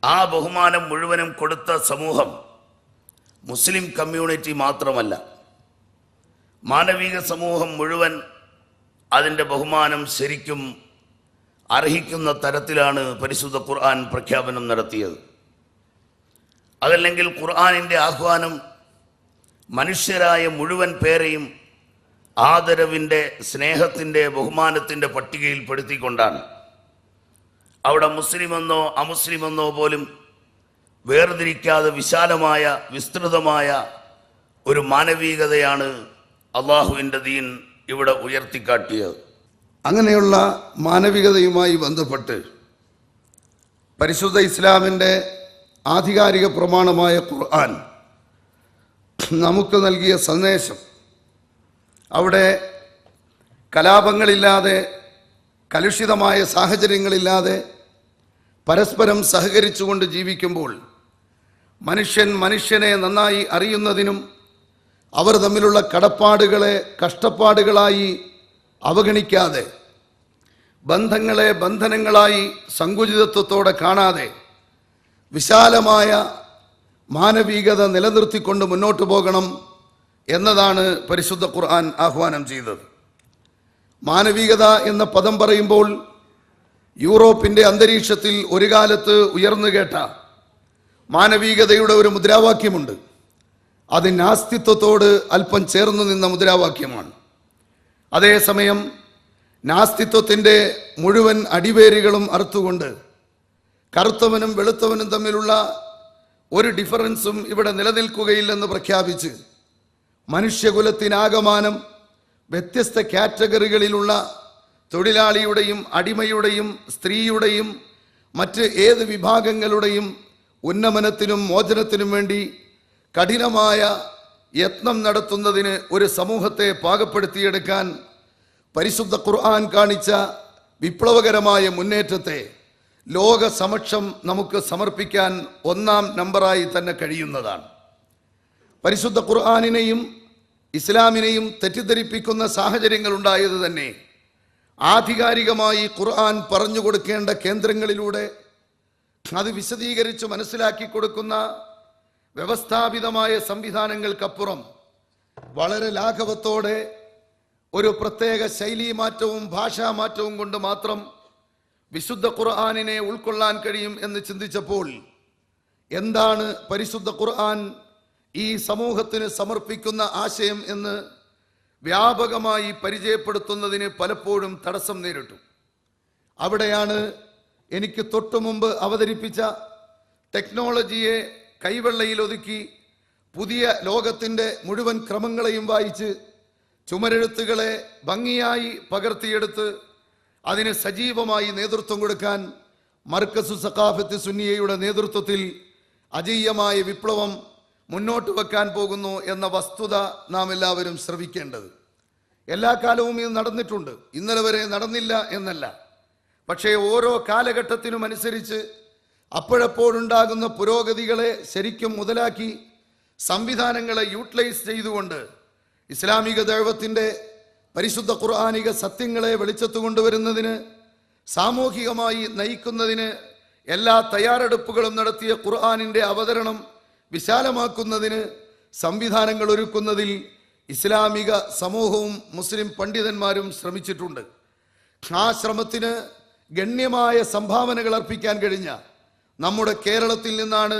ആ ബഹുമാനം മുഴുവനും കൊടുത്ത സമൂഹം മുസ്ലിം കമ്മ്യൂണിറ്റി മാത്രമല്ല, മാനവിക സമൂഹം മുഴുവൻ അതിൻ്റെ ബഹുമാനം ശരിക്കും അർഹിക്കുന്ന തരത്തിലാണ് പരിശുദ്ധ ഖുർആൻ പ്രഖ്യാപനം നടത്തിയത്. അതല്ലെങ്കിൽ ഖുർആനിൻ്റെ ആഹ്വാനം മനുഷ്യരായ മുഴുവൻ പേരെയും ആദരവിൻ്റെ, സ്നേഹത്തിൻ്റെ, ബഹുമാനത്തിൻ്റെ പട്ടികയിൽപ്പെടുത്തിക്കൊണ്ടാണ്. അവിടെ മുസ്ലിമെന്നോ അമുസ്ലിമെന്നോ പോലും വേർതിരിക്കാതെ വിശാലമായ, വിസ്തൃതമായ ഒരു മാനവികതയാണ് അള്ളാഹുവിൻ്റെ ദീൻ ഇവിടെ ഉയർത്തിക്കാട്ടിയത്. അങ്ങനെയുള്ള മാനവികതയുമായി ബന്ധപ്പെട്ട് പരിശുദ്ധ ഇസ്ലാമിൻ്റെ ആധികാരിക പ്രമാണമായ ഖുർആൻ നമുക്ക് നൽകിയ സന്ദേശം, അവിടെ കലാപങ്ങളില്ലാതെ, കലുഷിതമായ സാഹചര്യങ്ങളില്ലാതെ പരസ്പരം സഹകരിച്ചുകൊണ്ട് ജീവിക്കുമ്പോൾ മനുഷ്യൻ മനുഷ്യനെ നന്നായി അറിയുന്നതിനും അവർ തമ്മിലുള്ള കടപ്പാടുകളെ കഷ്ടപ്പാടുകളായി അവഗണിക്കാതെ, ബന്ധങ്ങളെ ബന്ധനങ്ങളായി സങ്കുചിതത്വത്തോടെ കാണാതെ വിശാലമായ മാനവികത നിലനിർത്തിക്കൊണ്ട് മുന്നോട്ട് പോകണം എന്നതാണ് പരിശുദ്ധ ഖുർആൻ ആഹ്വാനം ചെയ്തത്. മാനവികത എന്ന പദം പറയുമ്പോൾ യൂറോപ്പിൻ്റെ അന്തരീക്ഷത്തിൽ ഒരു കാലത്ത് ഉയർന്നു കേട്ട മാനവികതയുടെ ഒരു മുദ്രാവാക്യമുണ്ട്. അത് നാസ്തിത്വത്തോട് അല്പം ചേർന്ന് നിന്ന മുദ്രാവാക്യമാണ്. അതേസമയം നാസ്തിത്വത്തിൻ്റെ മുഴുവൻ അടിവേരുകളും അറുത്തുകൊണ്ട് കറുത്തവനും വെളുത്തവനും തമ്മിലുള്ള ഒരു ഡിഫറൻസും ഇവിടെ നിലനിൽക്കുകയില്ലെന്ന് പ്രഖ്യാപിച്ച് മനുഷ്യകുലത്തിനാകമാനം വ്യത്യസ്ത കാറ്റഗറികളിലുള്ള തൊഴിലാളിയുടെയും അടിമയുടെയും സ്ത്രീയുടെയും മറ്റ് ഏത് വിഭാഗങ്ങളുടെയും ഉന്നമനത്തിനും മോചനത്തിനും വേണ്ടി കഠിനമായ യത്നം നടത്തുന്നതിന് ഒരു സമൂഹത്തെ പാകപ്പെടുത്തിയെടുക്കാൻ പരിശുദ്ധ ഖുർആൻ കാണിച്ച വിപ്ലവകരമായ മുന്നേറ്റത്തെ ലോക സമക്ഷം നമുക്ക് സമർപ്പിക്കാൻ ഒന്നാം നമ്പറായി തന്നെ കഴിയുന്നതാണ്. പരിശുദ്ധ ഖുർആനിനെയും ഇസ്ലാമിനെയും തെറ്റിദ്ധരിപ്പിക്കുന്ന സാഹചര്യങ്ങളുണ്ടായത് തന്നെ ആധികാരികമായി ഖുർആൻ പറഞ്ഞു കൊടുക്കേണ്ട കേന്ദ്രങ്ങളിലൂടെ അത് വിശദീകരിച്ച് മനസ്സിലാക്കി കൊടുക്കുന്ന വ്യവസ്ഥാപിതമായ സംവിധാനങ്ങൾക്കപ്പുറം വളരെ ലാഘവത്തോടെ ഒരു പ്രത്യേക ശൈലീമാറ്റവും ഭാഷാമാറ്റവും കൊണ്ട് മാത്രം വിശുദ്ധ ഖുർആനിനെ ഉൾക്കൊള്ളാൻ കഴിയും എന്ന് ചിന്തിച്ചപ്പോൾ എന്താണ് പരിശുദ്ധ ഖുർആൻ ഈ സമൂഹത്തിന് സമർപ്പിക്കുന്ന ആശയം എന്ന് വ്യാപകമായി പരിചയപ്പെടുത്തുന്നതിന് പലപ്പോഴും തടസ്സം നേരിട്ടു. അവിടെയാണ് എനിക്ക് തൊട്ടു മുമ്പ് അവതരിപ്പിച്ച ടെക്നോളജിയെ കൈവെള്ളയിൽ ഒതുക്കി പുതിയ ലോകത്തിൻ്റെ മുഴുവൻ ക്രമങ്ങളെയും വായിച്ച് ചുമരെഴുത്തുകളെ ഭംഗിയായി പകർത്തിയെടുത്ത് അതിന് സജീവമായി നേതൃത്വം കൊടുക്കാൻ മർക്കസു സഖാഫത്ത് സുന്നിയയുടെ നേതൃത്വത്തിൽ അജയ്യമായ വിപ്ലവം മുന്നോട്ട് വെക്കാൻ പോകുന്നു എന്ന വസ്തുത നാം എല്ലാവരും ശ്രവിക്കേണ്ടത്. എല്ലാ കാലവും ഇത് നടന്നിട്ടുണ്ട്, ഇന്നലെ വരെ നടന്നില്ല എന്നല്ല. പക്ഷേ ഓരോ കാലഘട്ടത്തിനും അനുസരിച്ച് അപ്പോഴപ്പോഴുണ്ടാകുന്ന പുരോഗതികളെ ശരിക്കും മുതലാക്കി സംവിധാനങ്ങളെ യൂട്ടിലൈസ് ചെയ്തുകൊണ്ട് ഇസ്ലാമിക ദൈവത്തിൻ്റെ പരിശുദ്ധ ഖുർആനിക സത്യങ്ങളെ വെളിച്ചത്ത് കൊണ്ടുവരുന്നതിന്, സാമൂഹികമായി നയിക്കുന്നതിന് എല്ലാ തയ്യാറെടുപ്പുകളും നടത്തിയ ഖുർആനിൻ്റെ അവതരണം വിശാലമാക്കുന്നതിന് സംവിധാനങ്ങൾ ഒരുക്കുന്നതിൽ ഇസ്ലാമിക സമൂഹവും മുസ്ലിം പണ്ഡിതന്മാരും ശ്രമിച്ചിട്ടുണ്ട്. ആ ശ്രമത്തിന് ഗണ്യമായ സംഭാവനകൾ അർപ്പിക്കാൻ കഴിഞ്ഞ നമ്മുടെ കേരളത്തിൽ നിന്നാണ്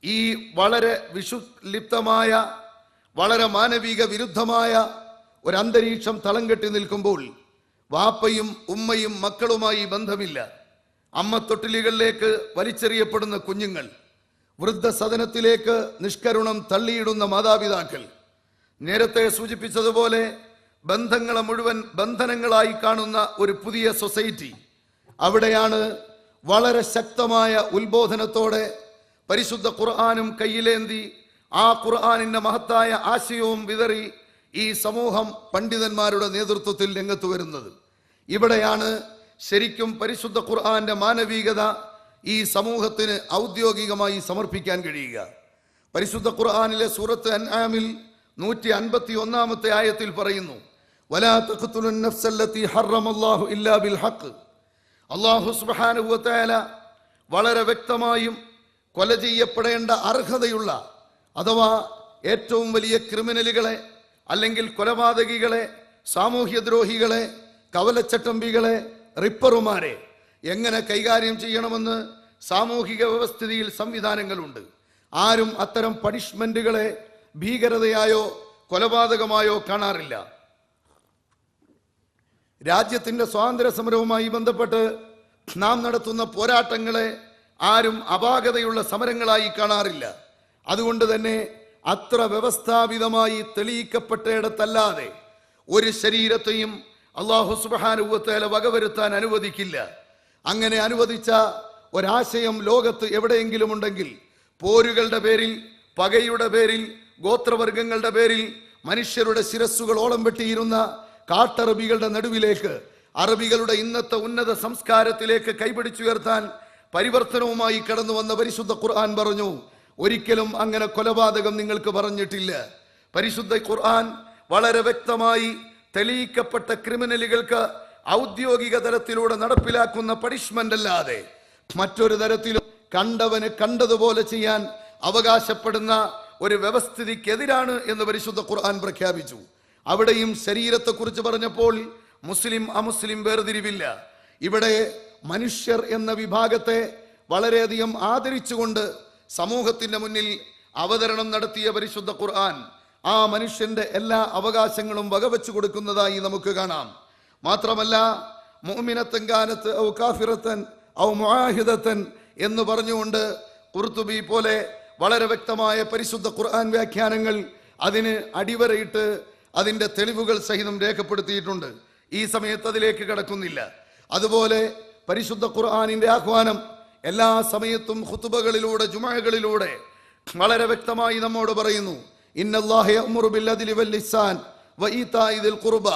ഈ വളരെ വിഷുലിപ്തമായ, വളരെ മാനവിക വിരുദ്ധമായ ഒരു അന്തരീക്ഷം തളം കെട്ടി നിൽക്കുമ്പോൾ വാപ്പയും ഉമ്മയും മക്കളുമായി ബന്ധമില്ല, അമ്മത്തൊട്ടിലുകളിലേക്ക് വലിച്ചെറിയപ്പെടുന്ന കുഞ്ഞുങ്ങൾ, വൃദ്ധസദനത്തിലേക്ക് നിഷ്കരുണം തള്ളിയിടുന്ന മാതാപിതാക്കൾ, നേരത്തെ സൂചിപ്പിച്ചതുപോലെ ബന്ധങ്ങളെ മുഴുവൻ ബന്ധനങ്ങളായി കാണുന്ന ഒരു പുതിയ സൊസൈറ്റി, അവിടെയാണ് വളരെ ശക്തമായ ഉത്ബോധനത്തോടെ പരിശുദ്ധ ഖുർആനും കയ്യിലേന്തി ആ ഖുർആനിൻ്റെ മഹത്തായ ആശയവും വിതറി ഈ സമൂഹം പണ്ഡിതന്മാരുടെ നേതൃത്വത്തിൽ രംഗത്ത് വരുന്നത്. ഇവിടെയാണ് ശരിക്കും പരിശുദ്ധ ഖുർആന്റെ മാനവികത ഈ സമൂഹത്തിന് ഔദ്യോഗികമായി സമർപ്പിക്കാൻ കഴിയുക. പരിശുദ്ധ ഖുർആനിലെ സൂറത്ത് അൻആമിൽ 151-ാമത്തെ ആയത്തിൽ പറയുന്നു, വലാ തഖ്തുലുൻ നഫ്സല്ലതി ഹറമല്ലാഹു ഇല്ലാ ബിൽ ഹഖ്. അല്ലാഹു സുബ്ഹാനഹു വ തആല വളരെ വ്യക്തമായും കൊല ചെയ്യപ്പെടേണ്ട അർഹതയുള്ള അഥവാ ഏറ്റവും വലിയ ക്രിമിനലുകളെ അല്ലെങ്കിൽ കൊലപാതകികളെ, സാമൂഹ്യദ്രോഹികളെ, കവലച്ചട്ടമ്പികളെ, റിപ്പറുമാരെ എങ്ങനെ കൈകാര്യം ചെയ്യണമെന്ന് സാമൂഹിക വ്യവസ്ഥിതിയിൽ സംവിധാനങ്ങളുണ്ട്. ആരും അത്തരം പണിഷ്മെന്റുകളെ ഭീകരതയായോ കൊലപാതകമായോ കാണാറില്ല. രാജ്യത്തിന്റെ സ്വാതന്ത്ര്യ സമരവുമായി ബന്ധപ്പെട്ട് നാം നടത്തുന്ന പോരാട്ടങ്ങളെ ആരും അപാകതയുള്ള സമരങ്ങളായി കാണാറില്ല. അതുകൊണ്ട് തന്നെ അത്ര വ്യവസ്ഥാപിതമായി തെളിയിക്കപ്പെട്ടയിടത്തല്ലാതെ ഒരു ശരീരത്തെയും അല്ലാഹു സുബ്ഹാനഹു വ തആല വകവരുത്താൻ അനുവദിക്കില്ല. അങ്ങനെ അനുവദിച്ച ഒരാശയം ലോകത്ത് എവിടെയെങ്കിലും ഉണ്ടെങ്കിൽ പോരുകളുടെ പേരിൽ, പകയുടെ പേരിൽ, ഗോത്രവർഗങ്ങളുടെ പേരിൽ മനുഷ്യരുടെ ശിരസ്സുകൾ ഓളം വെട്ടിയിരുന്ന കാട്ടറബികളുടെ നടുവിലേക്ക്, അറബികളുടെ ഇന്നത്തെ ഉന്നത സംസ്കാരത്തിലേക്ക് കൈപിടിച്ചുയർത്താൻ പരിവർത്തനവുമായി കടന്നു വന്ന പരിശുദ്ധ ഖുർആൻ പറഞ്ഞു, ഒരിക്കലും അങ്ങനെ കൊലപാതകം നിങ്ങൾക്ക് പറഞ്ഞിട്ടില്ല. പരിശുദ്ധ ഖുർആൻ വളരെ വ്യക്തമായി തെളിയിക്കപ്പെട്ട ക്രിമിനലുകൾക്ക് ഔദ്യോഗിക തലത്തിലൂടെ നടപ്പിലാക്കുന്ന പണിഷ്മെന്റ് അല്ലാതെ മറ്റൊരു തരത്തിലും കണ്ടവന് കണ്ടതുപോലെ ചെയ്യാൻ അവകാശപ്പെടുന്ന ഒരു വ്യവസ്ഥിതിക്കെതിരാണ് എന്ന് പരിശുദ്ധ ഖുർആൻ പ്രഖ്യാപിച്ചു. അവിടെയും ശരീരത്തെക്കുറിച്ച് പറഞ്ഞപ്പോൾ മുസ്ലിം അമുസ്ലിം വേർതിരിവില്ല. ഇവിടെ മനുഷ്യർ എന്ന വിഭാഗത്തെ വളരെയധികം ആദരിച്ചുകൊണ്ട് സമൂഹത്തിന്റെ മുന്നിൽ അവതരണം നടത്തിയ പരിശുദ്ധ ഖുർആൻ ആ മനുഷ്യന്റെ എല്ലാ അവകാശങ്ങളും വകവെച്ചു കൊടുക്കുന്നതായി നമുക്ക് കാണാം. മാത്രമല്ല, മുഅ്മിനത്തൻ കാനത്ത് ഔ കാഫിറത്തൻ ഔ മുആഹിദത്തൻ എന്ന് പറഞ്ഞുകൊണ്ട് ഖുർത്തുബി പോലെ വളരെ വ്യക്തമായ പരിശുദ്ധ ഖുർആൻ വ്യാഖ്യാനങ്ങൾ അതിന് അടിവരയിട്ട് അതിന്റെ തെളിവുകൾ സഹിതം രേഖപ്പെടുത്തിയിട്ടുണ്ട്. ഈ സമയത്ത് അതിലേക്ക് കടക്കുന്നില്ല. അതുപോലെ പരിശുദ്ധ ഖുർആനിന്റെ ആഹ്വാനം എല്ലാ സമയത്തും ഖുതുബകളിലൂടെ, ജുമുഅകളിലൂടെ വളരെ വ്യക്തമായി നമ്മോട് പറയുന്നു, ഇന്നല്ലാഹ യഅ്മുറു ബിൽ അദ്ലി വൽ ഇഹ്സാൻ വ ഈതാഇ ദിൽ ഖുർബ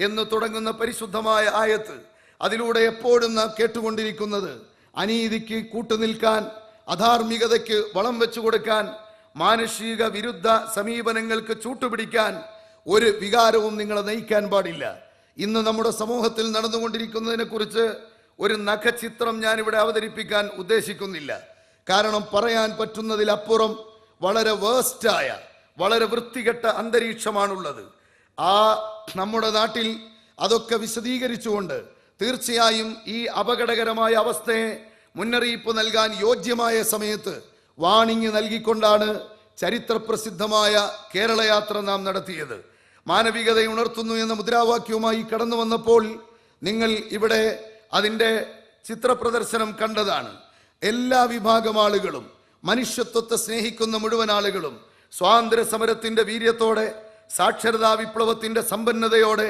എന്ന് തുടങ്ങുന്ന പരിശുദ്ധമായ ആയത്ത്. അതിലൂടെ എപ്പോഴും നാം കേട്ടുകൊണ്ടിരിക്കുന്നത് അനീതിക്ക് കൂട്ടുനിൽക്കാൻ, അധാർമികതയ്ക്ക് വളം വെച്ചു കൊടുക്കാൻ, മാനുഷിക വിരുദ്ധ സമീപനങ്ങൾക്ക് ചൂട്ടുപിടിക്കാൻ ഒരു വികാരവും നിങ്ങളെ നയിക്കാൻ പാടില്ല. ഇന്ന് നമ്മുടെ സമൂഹത്തിൽ നടന്നുകൊണ്ടിരിക്കുന്നതിനെ കുറിച്ച് ഒരു നഖചിത്രം ഞാനിവിടെ അവതരിപ്പിക്കാൻ ഉദ്ദേശിക്കുന്നില്ല. കാരണം പറയാൻ പറ്റുന്നതിലപ്പുറം വളരെ വേസ്റ്റായ, വളരെ വൃത്തികെട്ട അന്തരീക്ഷമാണുള്ളത്. ആ നമ്മുടെ നാട്ടിൽ അതൊക്കെ വിശദീകരിച്ചുകൊണ്ട് തീർച്ചയായും ഈ അപകടകരമായ അവസ്ഥയെ മുന്നറിയിപ്പ് നൽകാൻ യോഗ്യമായ സമയത്ത് വാണിംഗ് നൽകിക്കൊണ്ടാണ് ചരിത്രപ്രസിദ്ധമായ കേരളയാത്ര നാം നടത്തിയത്. മാനവികത ഉണർത്തുന്നു എന്ന മുദ്രാവാക്യവുമായി കടന്നു വന്നപ്പോൾ നിങ്ങൾ ഇവിടെ അതിൻ്റെ ചിത്രപ്രദർശനം കണ്ടതാണ്. എല്ലാ വിഭാഗം ആളുകളും, മനുഷ്യത്വത്തെ സ്നേഹിക്കുന്ന മുഴുവൻ ആളുകളും സ്വാതന്ത്ര്യ സമരത്തിന്റെ വീര്യത്തോടെ, സാക്ഷരതാ വിപ്ലവത്തിന്റെ സമ്പന്നതയോടെ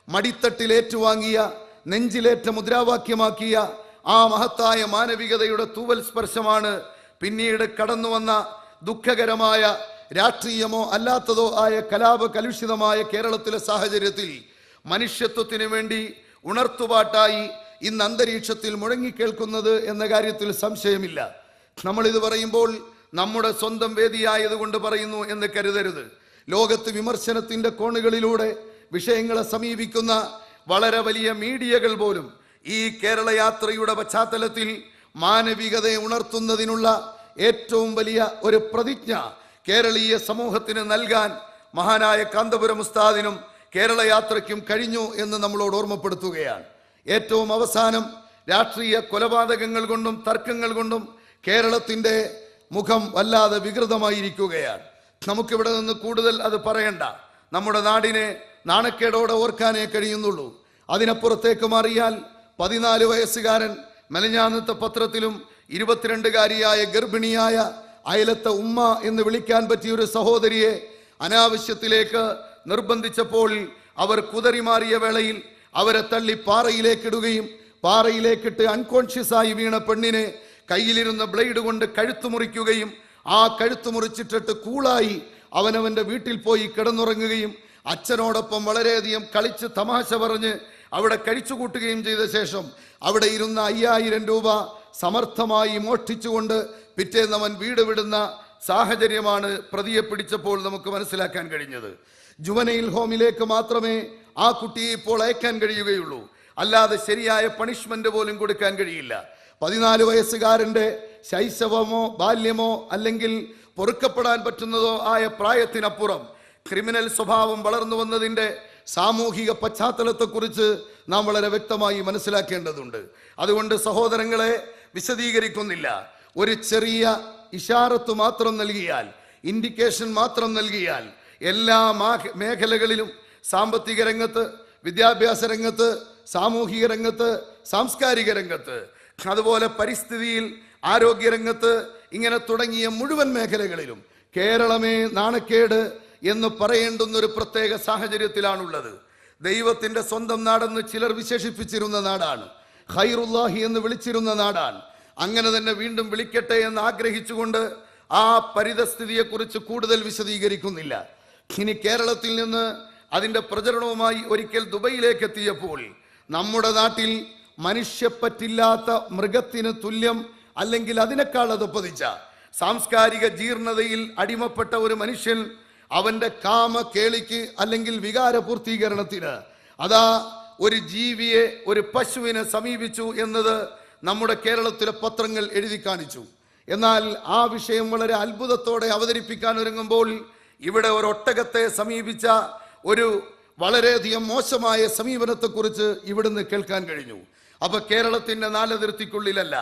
മടിത്തട്ടിലേറ്റുവാങ്ങിയ, നെഞ്ചിലേറ്റ മുദ്രാവാക്യമാക്കിയ ആ മഹത്തായ മാനവികതയുടെ തൂവൽ സ്പർശമാണ് പിന്നീട് കടന്നു വന്ന ദുഃഖകരമായ രാഷ്ട്രീയമോ അല്ലാത്തതോ ആയ കലാപ കലുഷിതമായ കേരളത്തിലെ സാഹചര്യത്തിൽ മനുഷ്യത്വത്തിന് വേണ്ടി ഉണർത്തുപാട്ടായി ഇന്ന് അന്തരീക്ഷത്തിൽ മുഴങ്ങിക്കേൾക്കുന്നത് എന്ന കാര്യത്തിൽ സംശയമില്ല. നമ്മളിത് പറയുമ്പോൾ നമ്മുടെ സ്വന്തം വേദിയായതുകൊണ്ട് പറയുന്നു എന്ന് കരുതരുത്. ലോകത്ത് വിമർശനത്തിന്റെ കോണുകളിലൂടെ വിഷയങ്ങളെ സമീപിക്കുന്ന വളരെ വലിയ മീഡിയകൾ പോലും ഈ കേരള യാത്രയുടെ പശ്ചാത്തലത്തിൽ മാനവികതയെ ഉണർത്തുന്നതിനുള്ള ഏറ്റവും വലിയ ഒരു പ്രതിജ്ഞ കേരളീയ സമൂഹത്തിന് നൽകാൻ മഹാനായ കാന്തപുരം ഉസ്താദിനും കേരള യാത്രയ്ക്കും കഴിഞ്ഞു എന്ന് നമ്മളോട് ഓർമ്മപ്പെടുത്തുകയാണ്. ഏറ്റവും അവസാനം രാഷ്ട്രീയ കൊലപാതകങ്ങൾ കൊണ്ടും തർക്കങ്ങൾ കൊണ്ടും കേരളത്തിന്റെ മുഖം വല്ലാതെ വികൃതമായിരിക്കുകയാണ്. നമുക്കിവിടെ നിന്ന് കൂടുതൽ അത് പറയണ്ട. നമ്മുടെ നാടിനെ നാണക്കേടോടെ ഓർക്കാനേ കഴിയുന്നുള്ളൂ. അതിനപ്പുറത്തേക്ക് മാറിയാൽ 14 വയസ്സുകാരൻ മെനഞ്ഞാന്നത്തെ പത്രത്തിലും 22കാരിയായ ഗർഭിണിയായ അയലത്തെ ഉമ്മ എന്ന് വിളിക്കാൻ പറ്റിയ ഒരു സഹോദരിയെ അനാവശ്യത്തിലേക്ക് നിർബന്ധിച്ചപ്പോൾ അവർ കുതറിമാറിയ വേളയിൽ അവരെ തള്ളി പാറയിലേക്കിടുകയും പാറയിലേക്കിട്ട് അൺകോൺഷ്യസ് ആയി വീണ പെണ്ണിനെ കയ്യിലിരുന്ന ബ്ലേഡ് കൊണ്ട് കഴുത്തു മുറിക്കുകയും ആ കഴുത്തു മുറിച്ചിട്ടിട്ട് കൂളായി അവനവന്റെ വീട്ടിൽ പോയി കിടന്നുറങ്ങുകയും അച്ഛനോടൊപ്പം വളരെയധികം കളിച്ച് തമാശ പറഞ്ഞ് അവിടെ കഴിച്ചുകൂട്ടുകയും ചെയ്ത ശേഷം അവിടെ ഇരുന്ന 5000 രൂപ സമർത്ഥമായി മോഷ്ടിച്ചുകൊണ്ട് പിറ്റേന്നവൻ വീട് വിടുന്ന സാഹചര്യമാണ് പ്രതിയെ പിടിച്ചപ്പോൾ നമുക്ക് മനസ്സിലാക്കാൻ കഴിഞ്ഞത്. ജുവനൈൽ ഹോമിലേക്ക് മാത്രമേ ആ കുട്ടിയെ ഇപ്പോൾ അയക്കാൻ കഴിയുകയുള്ളൂ. അല്ലാതെ ശരിയായ പണിഷ്മെന്റ് പോലും കൊടുക്കാൻ കഴിയില്ല. 14 വയസ്സുകാരൻ്റെ ശൈശവമോ ബാല്യമോ അല്ലെങ്കിൽ പൊറുക്കപ്പെടാൻ പറ്റുന്നതോ ആയ പ്രായത്തിനപ്പുറം ക്രിമിനൽ സ്വഭാവം വളർന്നു വന്നതിൻ്റെ സാമൂഹിക പശ്ചാത്തലത്തെക്കുറിച്ച് നാം വളരെ വ്യക്തമായി മനസ്സിലാക്കേണ്ടതുണ്ട്. അതുകൊണ്ട് സഹോദരങ്ങളെ, വിശദീകരിക്കുന്നില്ല. ഒരു ചെറിയ ഇഷാറത്ത് മാത്രം നൽകിയാൽ, ഇൻഡിക്കേഷൻ മാത്രം നൽകിയാൽ എല്ലാ മേഖലകളിലും, സാമ്പത്തിക രംഗത്ത്, വിദ്യാഭ്യാസ രംഗത്ത്, സാമൂഹിക രംഗത്ത്, സാംസ്കാരിക രംഗത്ത്, അതുപോലെ പരിസ്ഥിതിയിൽ, ആരോഗ്യരംഗത്ത്, ഇങ്ങനെ തുടങ്ങിയ മുഴുവൻ മേഖലകളിലും കേരളമേ നാണക്കേട് എന്ന് പറയേണ്ടുന്ന ഒരു പ്രത്യേക സാഹചര്യത്തിലാണുള്ളത്. ദൈവത്തിൻ്റെ സ്വന്തം നാടെന്ന് ചിലർ വിശേഷിപ്പിച്ചിരുന്ന നാടാണ്, ഖൈറുല്ലാഹി എന്ന് വിളിച്ചിരുന്ന നാടാണ്. അങ്ങനെ തന്നെ വീണ്ടും വിളിക്കട്ടെ എന്ന് ആഗ്രഹിച്ചുകൊണ്ട് ആ പരിതസ്ഥിതിയെക്കുറിച്ച് കൂടുതൽ വിശദീകരിക്കുന്നില്ല. ഇനി കേരളത്തിൽ നിന്ന് അതിൻ്റെ പ്രചരണവുമായി ഒരിക്കൽ ദുബൈയിലേക്ക് എത്തിയപ്പോൾ നമ്മുടെ നാട്ടിൽ മനുഷ്യപ്പറ്റില്ലാത്ത മൃഗത്തിന് തുല്യം അല്ലെങ്കിൽ അതിനേക്കാൾ അതപ്പതിച്ച സാംസ്കാരിക ജീർണതയിൽ അടിമപ്പെട്ട ഒരു മനുഷ്യൻ അവൻ്റെ കാമ കേളിക്ക് അല്ലെങ്കിൽ വികാര പൂർത്തീകരണത്തിന് അതാ ഒരു ജീവിയെ, ഒരു പശുവിനെ സമീപിച്ചു എന്നത് നമ്മുടെ കേരളത്തിലെ പത്രങ്ങൾ എഴുതി കാണിച്ചു. എന്നാൽ ആ വിഷയം വളരെ അത്ഭുതത്തോടെ അവതരിപ്പിക്കാൻ ഒരുങ്ങുമ്പോൾ ഇവിടെ ഒരു ഒട്ടകത്തെ സമീപിച്ച ഒരു വളരെയധികം മോശമായ സമീപനത്തെക്കുറിച്ച് ഇവിടുന്ന് കേൾക്കാൻ കഴിഞ്ഞു. അപ്പൊ കേരളത്തിന്റെ നാലതിർത്തിക്കുള്ളിലല്ല,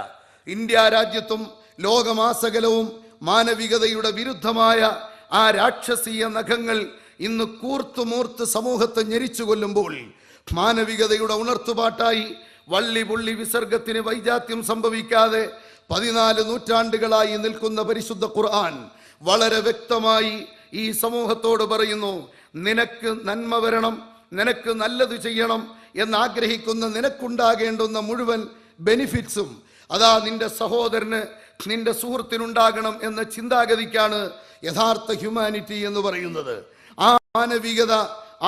ഇന്ത്യ രാജ്യത്തും ലോകമാസകലവും മാനവികതയുടെ വിരുദ്ധമായ ആ രാക്ഷസീയ നഖങ്ങൾ ഇന്ന് കൂർത്തുമൂർത്ത് സമൂഹത്തെ ഞെരിച്ചു കൊല്ലുമ്പോൾ മാനവികതയുടെ ഉണർത്തുപാട്ടായി വള്ളി പുള്ളി വിസർഗത്തിന് വൈജാത്യം സംഭവിക്കാതെ 14 നൂറ്റാണ്ടുകളായി നിൽക്കുന്ന പരിശുദ്ധ ഖുർആൻ വളരെ വ്യക്തമായി ഈ സമൂഹത്തോട് പറയുന്നു, നിനക്ക് നന്മ വരണം, നിനക്ക് നല്ലത് ചെയ്യണം എന്നാഗ്രഹിക്കുന്ന നിനക്കുണ്ടാകേണ്ടുന്ന മുഴുവൻ ബെനിഫിറ്റ്സും അതാ നിന്റെ സഹോദരന്, നിന്റെ സുഹൃത്തിനുണ്ടാകണം എന്ന ചിന്താഗതിക്കാണ് യഥാർത്ഥ ഹ്യൂമാനിറ്റി എന്ന് പറയുന്നത്. ആ മാനവികത,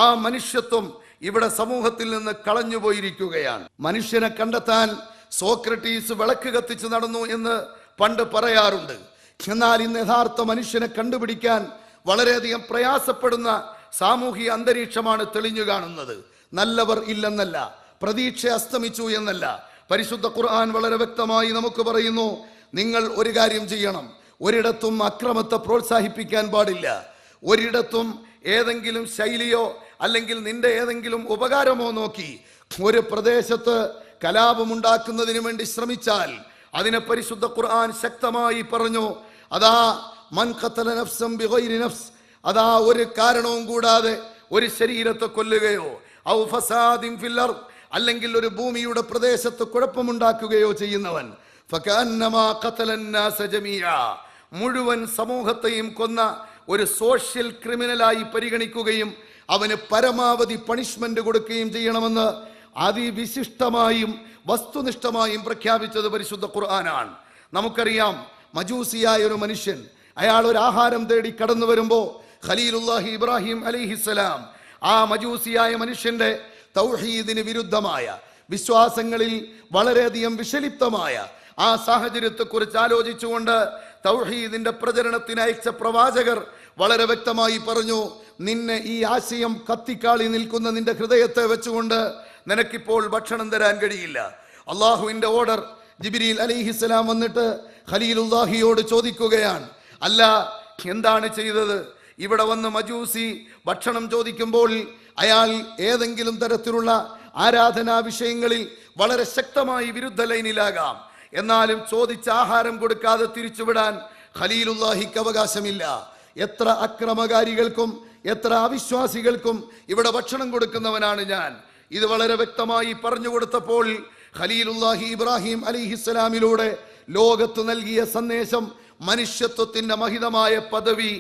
ആ മനുഷ്യത്വം ഇവിടെ സമൂഹത്തിൽ നിന്ന് കളഞ്ഞുപോയിരിക്കുകയാണ്. മനുഷ്യനെ കണ്ടെത്താൻ സോക്രട്ടീസ് വിളക്ക് കത്തിച്ച് നടന്നു എന്ന് പണ്ട് പറയാറുണ്ട്. എന്നാൽ ഇന്ന് യഥാർത്ഥ മനുഷ്യനെ കണ്ടുപിടിക്കാൻ വളരെയധികം പ്രയാസപ്പെടുന്ന സാമൂഹിക അന്തരീക്ഷമാണ് തെളിഞ്ഞു കാണുന്നത്. നല്ലവർ ഇല്ലെന്നല്ല, പ്രതീക്ഷ അസ്തമിച്ചു എന്നല്ല. പരിശുദ്ധ ഖുർആൻ വളരെ വ്യക്തമായി നമുക്ക് പറയുന്നു, നിങ്ങൾ ഒരു കാര്യം ചെയ്യണം, ഒരിടത്തും അക്രമത്തെ പ്രോത്സാഹിപ്പിക്കാൻ പാടില്ല. ഒരിടത്തും ഏതെങ്കിലും ശൈലിയോ അല്ലെങ്കിൽ നിന്റെ ഏതെങ്കിലും ഉപകാരമോ നോക്കി ഒരു പ്രദേശത്ത് കലാപമുണ്ടാക്കുന്നതിന് വേണ്ടി ശ്രമിച്ചാൽ അതിനെ പരിശുദ്ധ ഖുർആൻ ശക്തമായി പറഞ്ഞു. അതാ മൻ ഖതല നഫ്സൻ ബിഗൈരി നഫ്സ്, അതാ ഒരു കാരണവും കൂടാതെ ഒരു ശരീരത്തെ കൊല്ലുകയോ ഔ ഫസാദിൻ ഫിൽ അർദ്, അല്ലെങ്കിൽ ഒരു ഭൂമിയുടെ പ്രദേശത്ത് കുഴപ്പമുണ്ടാക്കുകയോ ചെയ്യുന്നവൻ ഫകഅന്നമാ ഖതലൻ നാസ ജമീഅ, മുഴുവൻ സമൂഹത്തെയും കൊന്ന ഒരു സോഷ്യൽ ക്രിമിനലായി പരിഗണിക്കുകയും അവന് പരമാവധി പണിഷ്മെന്റ് കൊടുക്കുകയും ചെയ്യണമെന്ന് അതിവിശിഷ്ടമായും വസ്തുനിഷ്ഠമായും പ്രഖ്യാപിച്ചത് പരിശുദ്ധ ഖുർആനാണ്. നമുക്കറിയാം, മജൂസിയായ ഒരു മനുഷ്യൻ, അയാൾ ഒരു ആഹാരം തേടി കടന്നു വരുമ്പോൾ ഖലീലുല്ലാഹി ഇബ്രാഹിം അലൈഹിസ്സലാം ആ മജൂസിയായ മനുഷ്യന്റെ തൗഹീദിന് വിരുദ്ധമായ വിശ്വാസങ്ങളിൽ വളരെയധികം വിഷലിപ്തമായ ആ സാഹചര്യത്തെക്കുറിച്ച് ആലോചിച്ചുകൊണ്ട് തൗഹീദിന്റെ പ്രചരണത്തിന് അയച്ച പ്രവാചകർ വളരെ വ്യക്തമായി പറഞ്ഞു, നിന്നെ ഈ ആശയം കത്തിക്കാളി നിൽക്കുന്ന നിന്റെ ഹൃദയത്തെ വെച്ചുകൊണ്ട് നിനക്കിപ്പോൾ ഭക്ഷണം തരാൻ കഴിയില്ല. അള്ളാഹുവിന്റെ ഓർഡർ, ജിബ്രീൽ അലൈഹിസ്സലാം വന്നിട്ട് ഖലീലുല്ലാഹിയോട് ചോദിക്കുകയാണ്, അല്ല എന്താണ് ചെയ്തത്? ഇവിടെ വന്ന് മജൂസി ഭക്ഷണം ചോദിക്കുമ്പോൾ അയാൾ ഏതെങ്കിലും തരത്തിലുള്ള ആരാധനാ വിഷയങ്ങളിൽ വളരെ ശക്തമായി വിരുദ്ധ ലൈനിലാകാം. എന്നാലും ചോദിച്ച ആഹാരം കൊടുക്കാതെ തിരിച്ചുവിടാൻ ഖലീലുല്ലാഹിക്ക് അവകാശമില്ല. എത്ര അക്രമകാരികൾക്കും എത്ര അവിശ്വാസികൾക്കും ഇവിടെ ഭക്ഷണം കൊടുക്കുന്നവനാണ് ഞാൻ. ഇത് വളരെ വ്യക്തമായി പറഞ്ഞു കൊടുത്തപ്പോൾ ഖലീലുല്ലാഹി ഇബ്രാഹിം അലൈഹിസ്സലാമിലൂടെ ലോകത്ത് നൽകിയ സന്ദേശം മനുഷ്യത്വത്തിന്റെ മഹിതമായ പദവി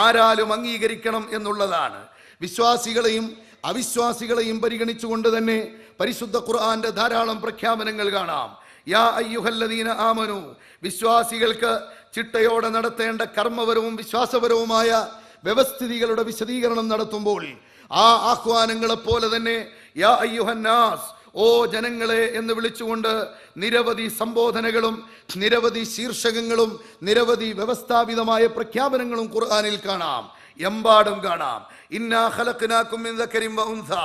ആരാലും അംഗീകരിക്കണം എന്നുള്ളതാണ്. വിശ്വാസികളെയും അവിശ്വാസികളെയും പരിഗണിച്ചുകൊണ്ട് തന്നെ പരിശുദ്ധ ഖുർആന്റെ ധാരാളം പ്രഖ്യാപനങ്ങൾ കാണാം. യാ അയ്യുഹല്ലദീന ആമനു, വിശ്വാസികൾക്ക് ചിട്ടയോടെ നടത്തേണ്ട കർമ്മപരവും വിശ്വാസപരവുമായ വ്യവസ്ഥിതികളുടെ വിശദീകരണം നടത്തുമ്പോൾ ആ ആഹ്വാനങ്ങളെ പോലെ തന്നെ യാ അയ്യുഹന്നാസ്, ഓ ജനങ്ങളെ എന്ന് വിളിച്ചുകൊണ്ട് നിരവധി സംബോധനകളും നിരവധി ശീർഷകങ്ങളും നിരവധി വ്യവസ്ഥാപിതമായ പ്രഖ്യാപനങ്ങളും ഖുർആനിൽ കാണാം, എമ്പാടും കാണാം. ഇന്നാ ഖലഖനാകും മിൻ ദക്കരിൻ വ ഉൻസാ,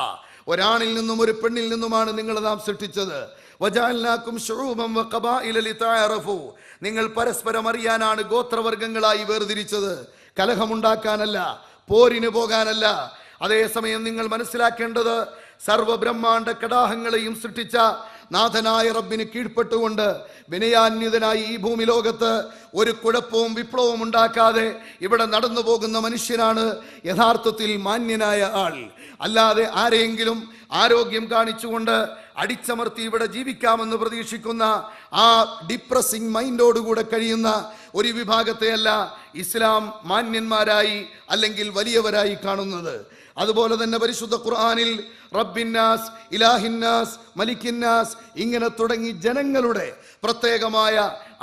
ഒരാണിൽ നിന്നും ഒരു പെണ്ണിൽ നിന്നുമാണ് നിങ്ങളെ നാം സൃഷ്ടിച്ചത്. വജഅൽനാകും ശുഊബൻ വഖബായില ലിതഅറഫു. നിങ്ങൾ പരസ്പരം അറിയാനാണ് ഗോത്രവർഗങ്ങളായി വേർതിരിച്ചത്, കലഹമുണ്ടാക്കാനല്ല, പോരിന് പോകാനല്ല. അതേസമയം നിങ്ങൾ മനസ്സിലാക്കേണ്ടത്, സർവബ്രഹ്മാണ്ഡ കടാഹങ്ങളെയും സൃഷ്ടിച്ച നാഥനായ റബ്ബിന് കീഴ്പ്പെട്ടുകൊണ്ട് വിനയാന്വിതനായി ഈ ഭൂമി ലോകത്ത് ഒരു കുഴപ്പവും വിപ്ലവവും ഉണ്ടാക്കാതെ ഇവിടെ നടന്നു പോകുന്ന മനുഷ്യനാണ് യഥാർത്ഥത്തിൽ മാന്യനായ ആൾ. അല്ലാതെ ആരെയെങ്കിലും ആരോഗ്യം കാണിച്ചുകൊണ്ട് അടിച്ചമർത്തി ഇവിടെ ജീവിക്കാമെന്ന് പ്രതീക്ഷിക്കുന്ന ആ ഡിപ്രസിംഗ് മൈൻഡോടുകൂടെ കഴിയുന്ന ഒരു വിഭാഗത്തെയല്ല ഇസ്ലാം മാന്യന്മാരായി അല്ലെങ്കിൽ വലിയവരായി കാണുന്നത്. അതുപോലെ തന്നെ പരിശുദ്ധ ഖുർആനിൽ റബ്ബിന്നാസ്, ഇലാഹിന്നാസ്, മലിക്കിന്നാസ് ഇങ്ങനെ തുടങ്ങി ജനങ്ങളുടെ പ്രത്യേകമായ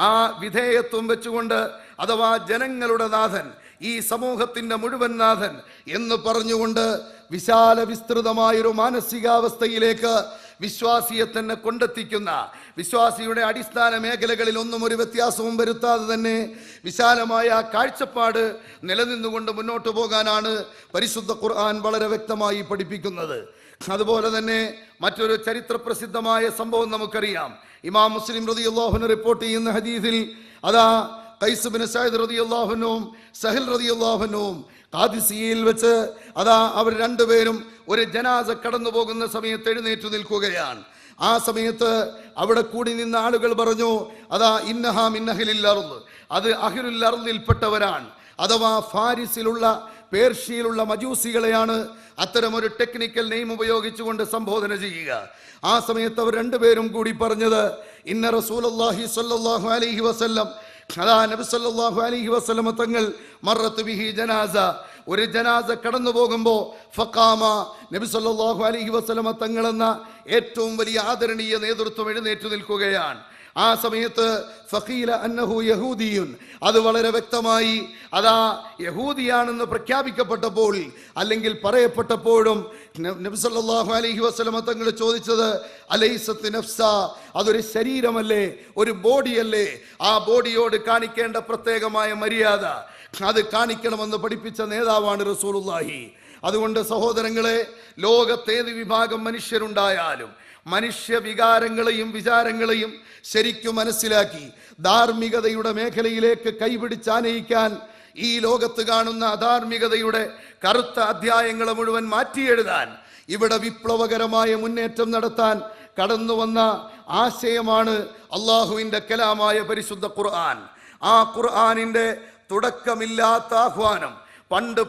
ആ വിധേയത്വം വെച്ചുകൊണ്ട്, അഥവാ ജനങ്ങളുടെ നാഥൻ, ഈ സമൂഹത്തിന്റെ മുഴുവൻ നാഥൻ എന്ന് പറഞ്ഞുകൊണ്ട് വിശാല വിസ്തൃതമായൊരു മാനസികാവസ്ഥയിലേക്ക് വിശ്വാസിയെ തന്നെ കൊണ്ടെത്തിക്കുന്ന, വിശ്വാസിയുടെ അടിസ്ഥാന മേഖലകളിൽ ഒന്നും ഒരു വ്യത്യാസവും വരുത്താതെ തന്നെ വിശാലമായ കാഴ്ചപ്പാട് നിലനിന്നുകൊണ്ട് മുന്നോട്ട് പോകാനാണ് പരിശുദ്ധ ഖുർആൻ വളരെ വ്യക്തമായി പഠിപ്പിക്കുന്നത്. അതുപോലെ തന്നെ മറ്റൊരു ചരിത്ര പ്രസിദ്ധമായ സംഭവം നമുക്കറിയാം. ഇമാം മുസ്ലിം റളിയല്ലാഹു അൻഹു റിപ്പോർട്ട് ചെയ്യുന്ന ഹദീസിൽ അതാ ഖൈസ് ബിൻ സഅദ് റളിയല്ലാഹു അൻഹും സഹൽ റളിയല്ലാഹു അൻഹും ഖാദിസിയയിൽ വെച്ച് അതാ അവർ രണ്ടുപേരും ഒരു ജനാസ കടന്നു പോകുന്ന സമയത്ത് എഴുന്നേറ്റു നിൽക്കുകയാണ്. ആ സമയത്ത് അവിടെ കൂടി നിന്ന ആളുകൾ പറഞ്ഞു, അതാ ഇന്നഹാ മിൻ അഹ്ലിൽ അർദ്, അത് അഹ്ലുൽ അർദിൽപ്പെട്ടവരാണ്, അഥവാ ഫാരിസിലുള്ള പേർഷ്യയിലുള്ള മജൂസികളെയാണ് അത്തരമൊരു ടെക്നിക്കൽ നെയിം ഉപയോഗിച്ചുകൊണ്ട് സംബോധന ചെയ്യുക. ആ സമയത്ത് അവർ രണ്ടുപേരും കൂടി പറഞ്ഞത്, ഇന്ന റസൂലുള്ളാഹി സ്വല്ലല്ലാഹു അലൈഹി വസല്ലം, അതാ നബി സല്ലല്ലാഹു അലൈഹി വസല്ലം തങ്ങൾ മറത്ത് ബിഹി ജനാസ, ഒരു ജനാസ കടന്നു പോകുമ്പോൾ ഫഖാമ, നബി സല്ലല്ലാഹു അലൈഹി വസല്ലം തങ്ങൾ എന്ന ഏറ്റവും വലിയ ആദരണീയ നേതൃത്വം എഴുന്നേറ്റു നിൽക്കുകയാണ്. ആ സമയത്ത് ഫഖീല അന്നഹു യഹൂദിയുൻ, അത് വളരെ വ്യക്തമായി അതാ യഹൂദിയാണെന്ന് പ്രഖ്യാപിക്കപ്പെട്ടപ്പോൾ അല്ലെങ്കിൽ പറയപ്പെട്ടപ്പോഴും നബി സല്ലല്ലാഹു അലൈഹി വസല്ലം തങ്ങൾ ചോദിച്ചത്, അലൈസത്ത് നഫ്സ, അതൊരു ശരീരമല്ലേ, ഒരു ബോഡിയല്ലേ, ആ ബോഡിയോട് കാണിക്കേണ്ട പ്രത്യേകമായ മര്യാദ അത് കാണിക്കണമെന്ന് പഠിപ്പിച്ച നേതാവാണ് റസൂലുള്ളാഹി. അതുകൊണ്ട് സഹോദരങ്ങളെ, ലോകത്തേത് വിഭാഗം മനുഷ്യരുണ്ടായാലും മനുഷ്യ വികാരങ്ങളെയും വിചാരങ്ങളെയും ശരിക്കും മനസ്സിലാക്കി ധാർമ്മികതയുടെ മേഖലയിലേക്ക് കൈപിടിച്ചാനയിക്കാൻ, ഈ ലോകത്ത് കാണുന്ന അധാർമികതയുടെ കറുത്ത അധ്യായങ്ങളെ മുഴുവൻ മാറ്റിയെഴുതാൻ, ഇവിടെ വിപ്ലവകരമായ മുന്നേറ്റം നടത്താൻ കടന്നു വന്ന ആശയമാണ് അള്ളാഹുവിൻ്റെ കലാമായ പരിശുദ്ധ ഖുർആൻ. ആ ഖുർആനിൻ്റെ തുടക്കമില്ലാത്ത ആഹ്വാനം,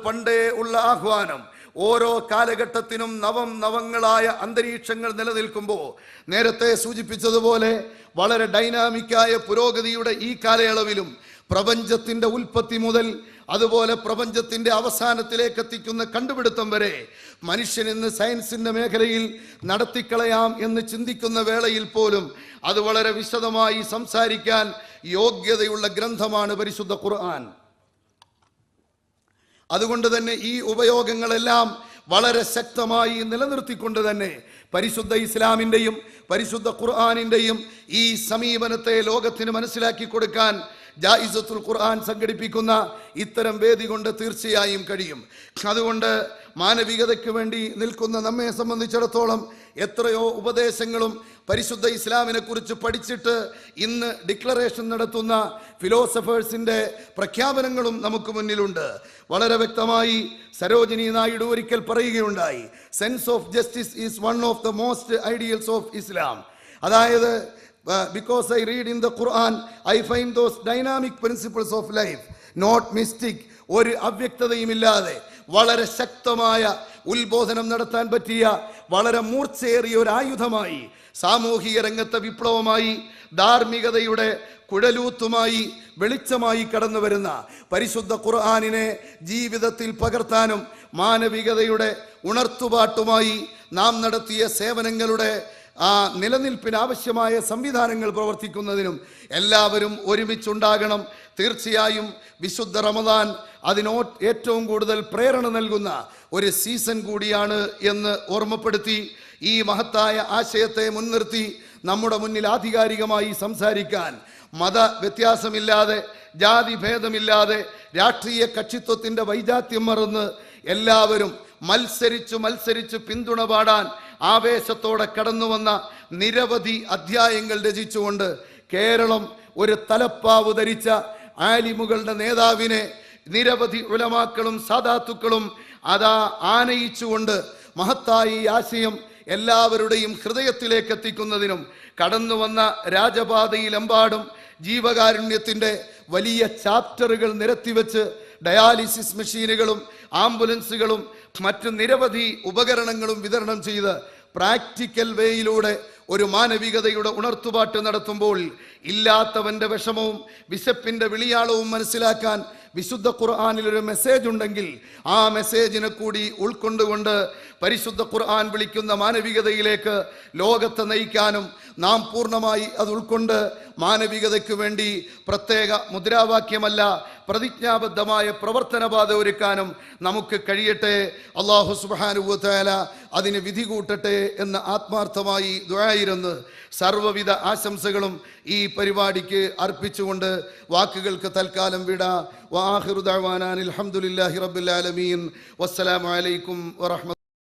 പണ്ടേ ഉള്ള ആഹ്വാനം, ഓരോ കാലഘട്ടത്തിനും നവങ്ങളായ അന്തരീക്ഷങ്ങൾ നിലനിൽക്കുമ്പോൾ നേരത്തെ സൂചിപ്പിച്ചതുപോലെ വളരെ ഡൈനാമിക്കായ പുരോഗതിയുടെ ഈ കാലയളവിലും പ്രപഞ്ചത്തിന്റെ ഉൽപ്പത്തി മുതൽ അതുപോലെ പ്രപഞ്ചത്തിന്റെ അവസാനത്തിലേക്ക് എത്തിക്കുന്ന കണ്ടുപിടുത്തം വരെ മനുഷ്യൻ ഇന്ന് സയൻസിന്റെ മേഖലയിൽ നടത്തിക്കളയാം എന്ന് ചിന്തിക്കുന്ന വേളയിൽ പോലും അത് വളരെ വിശദമായി സംസാരിക്കാൻ യോഗ്യതയുള്ള ഗ്രന്ഥമാണ് പരിശുദ്ധ ഖുർആൻ. അതുകൊണ്ട് തന്നെ ഈ ഉപയോഗങ്ങളെല്ലാം വളരെ ശക്തമായി നിലനിർത്തിക്കൊണ്ട് തന്നെ പരിശുദ്ധ ഇസ്ലാമിൻ്റെയും പരിശുദ്ധ ഖുർആനിൻ്റെയും ഈ സമീപനത്തെ ലോകത്തിന് മനസ്സിലാക്കി കൊടുക്കാൻ ജായിസത്തുൽ ഖുർആൻ സംഘടിപ്പിക്കുന്ന ഇത്തരം വേദി കൊണ്ട് തീർച്ചയായും കഴിയും. അതുകൊണ്ട് മാനവികതയ്ക്ക് വേണ്ടി നിൽക്കുന്ന നമ്മെ സംബന്ധിച്ചിടത്തോളം എത്രയോ ഉപദേശങ്ങളും പരിശുദ്ധ ഇസ്ലാമിനെ കുറിച്ച് പഠിച്ചിട്ട് ഇന്ന് ഡിക്ലറേഷൻ നടത്തുന്ന ഫിലോസഫേഴ്സിൻ്റെ പ്രഖ്യാപനങ്ങളും നമുക്ക് മുന്നിലുണ്ട്. വളരെ വ്യക്തമായി സരോജിനി നായിഡു ഒരിക്കൽ പറയുകയുണ്ടായി, sense of justice is one of the most ideals of Islam. അതായത് because I read in the Quran, I find those dynamic principles of life, not mystic, ഒരു അവ്യക്തതയുമില്ലാതെ വളരെ ശക്തമായ ഉത്ബോധനം നടത്താൻ പറ്റിയ വളരെ മൂർച്ചയേറിയ ഒരു ആയുധമായി, സാമൂഹിക രംഗത്തെ വിപ്ലവമായി, ധാർമ്മികതയുടെ കുഴലൂത്തുമായി, വെളിച്ചമായി കടന്നു വരുന്ന പരിശുദ്ധ ഖുർആനിനെ ജീവിതത്തിൽ പകർത്താനും മാനവികതയുടെ ഉണർത്തുപാട്ടുമായി നാം നടത്തിയ സേവനങ്ങളുടെ നിലനിൽപ്പിന് ആവശ്യമായ സംവിധാനങ്ങൾ പ്രവർത്തിക്കുന്നതിനും എല്ലാവരും ഒരുമിച്ചുണ്ടാകണം. തീർച്ചയായും വിശുദ്ധ റമദാൻ അതിനോ ഏറ്റവും കൂടുതൽ പ്രേരണ നൽകുന്ന ഒരു സീസൺ കൂടിയാണ് എന്ന് ഓർമ്മപ്പെടുത്തി ഈ മഹത്തായ ആശയത്തെ മുൻനിർത്തി നമ്മുടെ മുന്നിൽ ആധികാരികമായി സംസാരിക്കാൻ മത വ്യത്യാസമില്ലാതെ, ജാതി ഭേദമില്ലാതെ, രാഷ്ട്രീയ കക്ഷിത്വത്തിൻ്റെ വൈജാത്യം മറന്ന് എല്ലാവരും മത്സരിച്ചു പിന്തുണ പാടാൻ ആവേശത്തോടെ കടന്നു വന്ന നിരവധി അധ്യായങ്ങൾ രചിച്ചുകൊണ്ട് കേരളം ഒരു തലപ്പാവ് ധരിച്ച ആലിമുകളുടെ നേതാവിനെ നിരവധി ഉലമാക്കളും സാദാത്തുക്കളും അതാ ആനയിച്ചുകൊണ്ട് മഹത്തായ ഈ ആശയം എല്ലാവരുടെയും ഹൃദയത്തിലേക്ക് എത്തിക്കുന്നതിനും കടന്നു വന്ന രാജപാതയിലെമ്പാടും ജീവകാരുണ്യത്തിൻ്റെ വലിയ ചാപ്റ്ററുകൾ നിരത്തിവെച്ച് ഡയാലിസിസ് മെഷീനുകളും ആംബുലൻസുകളും മറ്റു നിരവധി ഉപകരണങ്ങളും വിതരണം ചെയ്ത് പ്രാക്ടിക്കൽ വേയിലൂടെ ഒരു മാനവികതയുടെ ഉണർത്തുപാട്ട് നടത്തുമ്പോൾ ഇല്ലാത്തവന്റെ വിഷമവും വിശപ്പിന്റെ വിളിയാളവും മനസ്സിലാക്കാൻ വിശുദ്ധ ഖുർആനിൽ ഒരു മെസ്സേജ് ഉണ്ടെങ്കിൽ ആ മെസ്സേജിനെ കൂടി ഉൾക്കൊണ്ടുകൊണ്ട് പരിശുദ്ധ ഖുർആൻ വിളിക്കുന്ന മാനവികതയിലേക്ക് ലോകത്തെ നയിക്കാനും നാം പൂർണ്ണമായി അത് ഉൾക്കൊണ്ട് മാനവികതയ്ക്ക് വേണ്ടി പ്രത്യേക മുദ്രാവാക്യമല്ല പ്രതിജ്ഞാബദ്ധമായ പ്രവർത്തനപാത ഒരുക്കാനും നമുക്ക് കഴിയട്ടെ. അല്ലാഹു സുബ്ഹാനഹു വ തആല അതിന് വിധി കൂട്ടട്ടെ എന്ന് ആത്മാർത്ഥമായി ദുആയിരുന്ന് സർവ്വവിധ ആശംസകളും ഈ പരിപാടിക്ക് അർപ്പിച്ചുകൊണ്ട് വാക്കുകൾക്ക് തൽക്കാലം വിട. വആഖിറു ദഅവാനാ അൽഹംദുലില്ലാഹി റബ്ബിൽ ആലമീൻ. വസ്സലാമു അലൈക്കും വറഹ്മത്തുള്ളാഹി